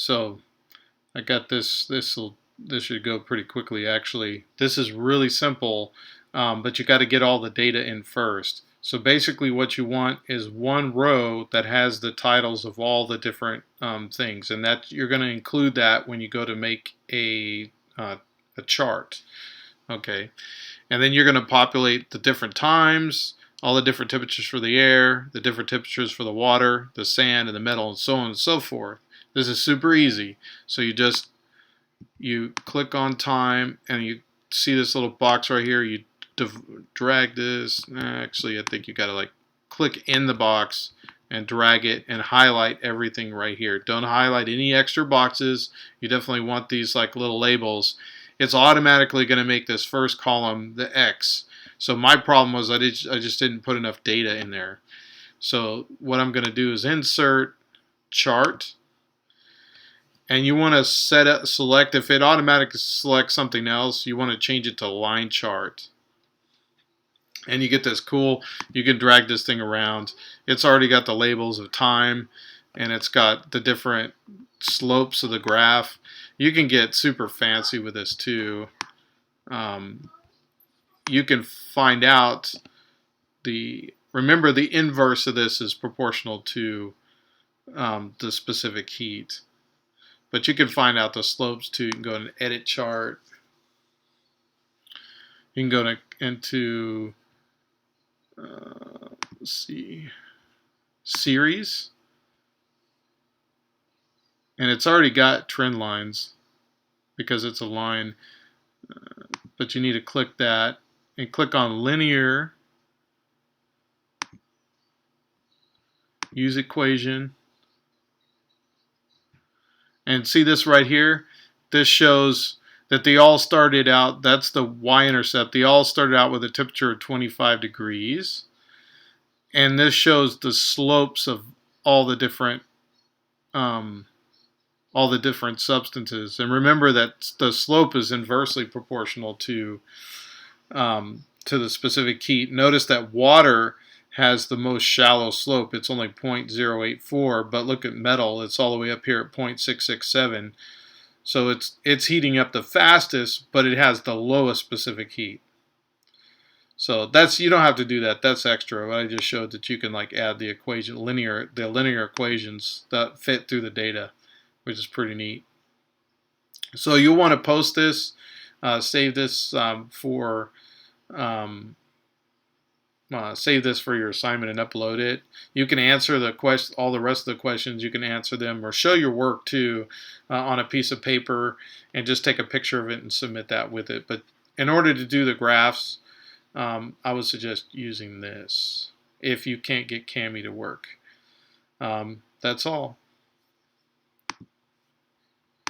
So I got this. This should go pretty quickly. Actually, this is really simple, but you got to get all the data in first. So basically, what you want is one row that has the titles of all the different things, and that you're going to include that when you go to make a chart. Okay, and then you're going to populate the different times, all the different temperatures for the air, the different temperatures for the water, the sand, and the metal, and so on and so forth. This is super easy. So you click on time, and you see this little box right here. You drag this. Actually, I think you got to like click in the box and drag it and highlight everything right here. Don't highlight any extra boxes. You definitely want these like little labels. It's automatically going to make this first column the X. So my problem was I just didn't put enough data in there. So what I'm going to do is insert chart, and you want to select, if it automatically selects something else, you want to change it to line chart. And you get this cool, you can drag this thing around. It's already got the labels of time, and it's got the different slopes of the graph. You can get super fancy with this too. You can find out remember the inverse of this is proportional to the specific heat. But you can find out the slopes too. You can go and edit chart. You can go into let's see, series, and it's already got trend lines because it's a line. But you need to click that and click on linear, use equation, and see this right here. This shows that they all started out, that's the y-intercept, they all started out with a temperature of 25 degrees. And this shows the slopes of all the different substances. And remember that the slope is inversely proportional to the specific heat. Notice that water has the most shallow slope. It's only 0.084, but look at metal, it's all the way up here at 0.667. So it's heating up the fastest, but it has the lowest specific heat. So you don't have to do that. That's extra. I just showed that you can like add the linear equations that fit through the data, which is pretty neat. So you'll want to post this, save this save this for your assignment and upload it. You can answer all the rest of the questions. You can answer them or show your work too on a piece of paper and just take a picture of it and submit that with it. But in order to do the graphs, I would suggest using this if you can't get Kami to work. That's all.